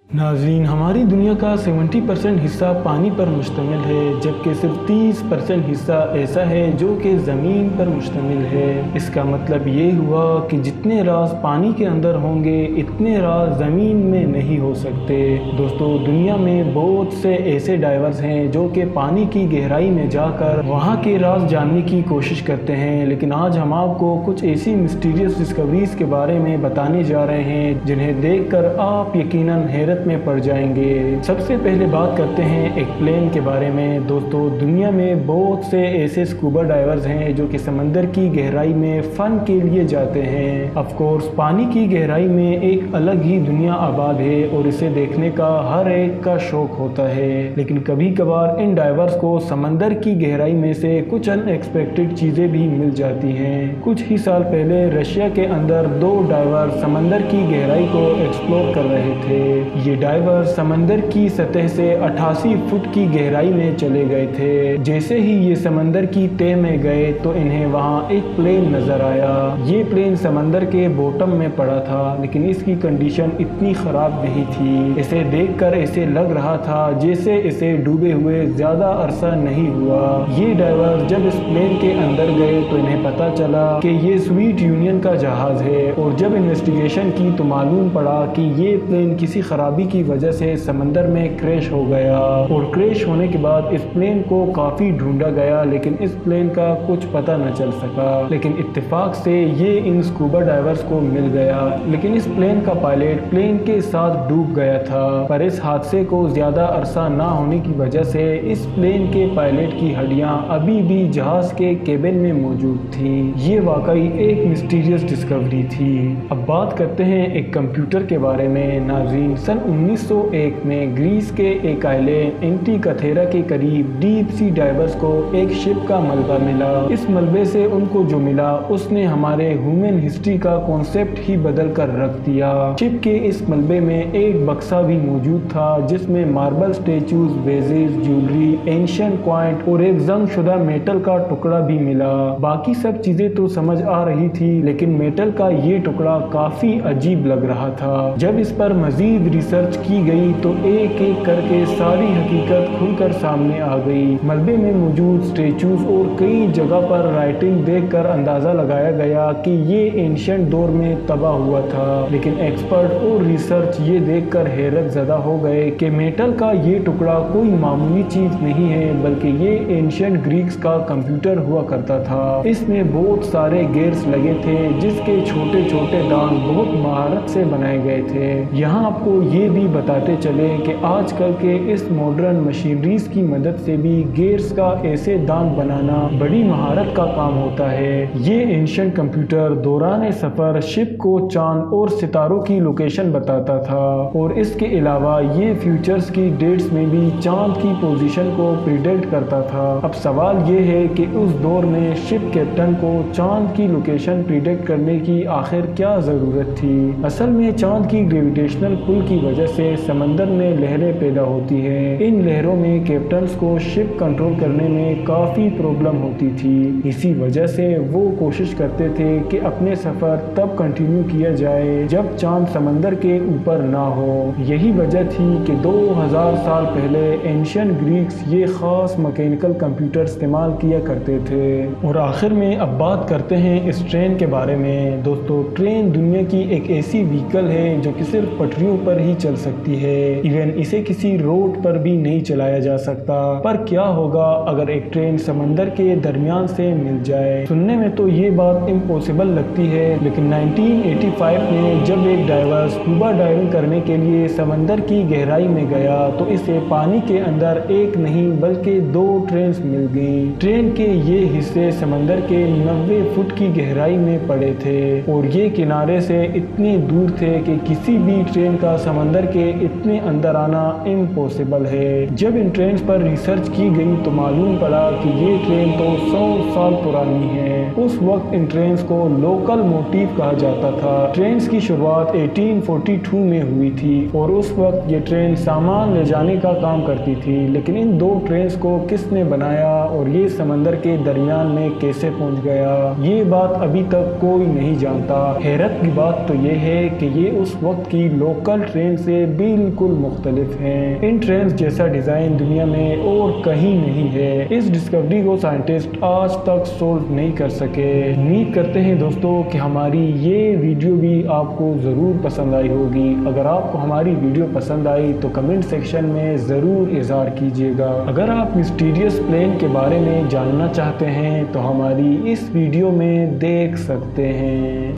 नाज़रीन, हमारी दुनिया का 70% हिस्सा पानी पर मुश्तमिल है, जबकि सिर्फ 30% हिस्सा ऐसा है जो कि ज़मीन पर मुश्तमिल है। इसका मतलब ये हुआ कि जितने राज पानी के अंदर होंगे इतने राज ज़मीन में नहीं हो सकते। दोस्तों, दुनिया में बहुत से ऐसे डाइवर्स हैं जो कि पानी की गहराई में जाकर वहाँ के राज जानने की कोशिश करते हैं, लेकिन आज हम आपको कुछ ऐसी मिस्टीरियस डिस्कवरीज के बारे में बताने जा रहे हैं जिन्हें देखकर आप यकीनन हैरत में पड़ जाएंगे। सबसे पहले बात करते हैं एक प्लेन के बारे में। दोस्तों, दुनिया में बहुत से ऐसे स्कूबा डाइवर्स हैं जो कि समंदर की गहराई में फन के लिए जाते हैं। ऑफ कोर्स, पानी की गहराई में एक अलग ही दुनिया आबाद है और इसे देखने का हर एक का शौक होता है, लेकिन कभी कभार इन डाइवर्स को समंदर की गहराई में से कुछ अनएक्सपेक्टेड चीजें भी मिल जाती हैं। कुछ ही साल पहले रशिया के अंदर 2 डाइवर समंदर की गहराई को एक्सप्लोर कर रहे थे। ये डाइवर समंदर की सतह से 88 फुट की गहराई में चले गए थे। जैसे ही ये समंदर की तह में गए तो इन्हें वहाँ एक प्लेन नजर आया। ये प्लेन समंदर के बॉटम में पड़ा था, लेकिन इसकी कंडीशन इतनी खराब नहीं थी। इसे देखकर ऐसे लग रहा था जैसे इसे डूबे हुए ज्यादा अरसा नहीं हुआ। ये डाइवर जब इस प्लेन के अंदर गए तो इन्हें पता चला कि ये स्वीट यूनियन का जहाज है, और जब इन्वेस्टिगेशन की तो मालूम पड़ा कि ये प्लेन किसी खराबी की वजह से समंदर में क्रैश हो गया, और क्रैश होने के बाद इस प्लेन को काफी ढूंढा गया, लेकिन इस प्लेन का कुछ पता न चल सका। लेकिन इत्तेफाक से ये इन स्कूबा डाइवर्स को मिल गया, लेकिन इस प्लेन का पायलट प्लेन के साथ डूब गया था। पर इस हादसे को ज्यादा अरसा ना होने की वजह से इस प्लेन के पायलट की हड्डियां अभी भी जहाज के केबिन में मौजूद थी। ये वाकई एक मिस्टीरियस डिस्कवरी थी। अब बात करते हैं एक कंप्यूटर के बारे में। नाज़रीन, सन 1901 में ग्रीस के एक आइलैंड एंटीकथेरा के करीब डीप सी डाइवर्स को एक शिप का मलबा मिला। इस मलबे से उनको जो मिला उसने हमारे ह्यूमन हिस्ट्री का कॉन्सेप्ट ही बदल कर रख दिया। शिप के इस मलबे में एक बक्सा भी मौजूद था जिसमें marble statues, wages, jewellery, ancient coin और एक जंग शुदा मेटल का टुकड़ा भी मिला। बाकी सब चीजें तो समझ आ रही थी, लेकिन मेटल का ये टुकड़ा काफी अजीब लग रहा था। जब इस पर मजीद रिसर्च की गई तो एक एक करके सारी हकीकत खुलकर सामने आ गई। मलबे में मौजूद स्टेचूज और कई जगह पर राइटिंग देखकर अंदाजा लगाया गया कि ये एंशिएंट दौर में तबाह हुआ था, लेकिन एक्सपर्ट और रिसर्च ये देखकर हैरत ज़दा हो गए कि मेटल का ये टुकड़ा कोई मामूली चीज नहीं है, बल्कि ये एंशिएंट ग्रीक्स का कंप्यूटर हुआ करता था। इसमें बहुत सारे गेयर्स लगे थे जिसके छोटे छोटे दांत बहुत महारत से बनाए गए थे। यहाँ आपको ये भी बताते चले कि आजकल के इस मॉडर्न मशीनरीज की मदद से भी गेयर्स का ऐसे दांत बनाना बड़ी महारत का काम होता है। ये एंशिएंट कंप्यूटर दौरान सफर शिप को चांद और सितारों की लोकेशन बताता था, और इसके अलावा ये फ्यूचर्स की डेट्स में भी चांद की पोजीशन को प्रिडिक्ट करता था। अब सवाल ये है कि उस दौर में शिप कैप्टन को चांद की लोकेशन प्रिडिक्ट करने की आखिर क्या जरूरत थी। असल में चांद की ग्रेविटेशनल पुल की वजह से समंदर में लहरें पैदा होती हैं। इन लहरों में कैप्टन्स को शिप कंट्रोल करने में काफी प्रॉब्लम होती थी। इसी वजह से वो कोशिश करते थे कि अपने सफर तब कंटिन्यू किया जाए जब चांद समंदर के ऊपर ना हो। यही वजह थी कि 2000 साल पहले एंशिएंट ग्रीक्स ये खास मैकेनिकल कंप्यूटर इस्तेमाल किया करते थे। और आखिर में अब बात करते हैं इस ट्रेन के बारे में। दोस्तों, ट्रेन दुनिया की एक ऐसी व्हीकल है जो कि सिर्फ पटरियों पर ही चल सकती है। इवन इसे किसी रोड पर भी नहीं चलाया जा सकता। पर क्या होगा अगर एक ट्रेन समंदर के दरमियान से मिल जाए? सुनने में तो ये बात इम्पॉसिबल लगती है, लेकिन 1985 में जब एक डाइवर स्कूबा डाइविंग करने के लिए समंदर की गहराई में गया तो इसे पानी के अंदर एक नहीं बल्कि 2 ट्रेन मिल गई। ट्रेन के ये हिस्से समंदर के 90 फुट की गहराई में पड़े थे, और ये किनारे से इतने दूर थे कि किसी भी ट्रेन का समंदर के इतने अंदर आना इम्पॉसिबल है। जब इन ट्रेन पर रिसर्च की गई तो मालूम पड़ा कि ये ट्रेन तो 100 साल पुरानी है। उस वक्त इन ट्रेन को लोकल मोटिव कहा जाता था। ट्रेन की शुरुआत 1842 में हुई थी, और उस वक्त ये ट्रेन सामान ले जाने का काम करती थी। लेकिन इन 2 ट्रेन को किसने बनाया और ये समंदर के दरमियान में कैसे पहुंच गया, ये बात अभी तक कोई नहीं जानता। हैरत की बात तो ये है कि ये उस वक्त की लोकल ट्रेन سے بالکل مختلف ہیں۔ ان ٹرینز جیسا ڈیزائن دنیا میں اور کہیں نہیں ہے۔ اس ڈسکوری کو سائنٹسٹ آج تک سولو نہیں کر سکے۔ امید کرتے ہیں دوستوں کہ ہماری یہ ویڈیو بھی آپ کو ضرور پسند آئی ہوگی۔ اگر آپ کو ہماری ویڈیو پسند آئی تو کمنٹ سیکشن میں ضرور اظہار کیجیے گا۔ اگر آپ مسٹیریس پلین کے بارے میں جاننا چاہتے ہیں تو ہماری اس ویڈیو میں دیکھ سکتے ہیں۔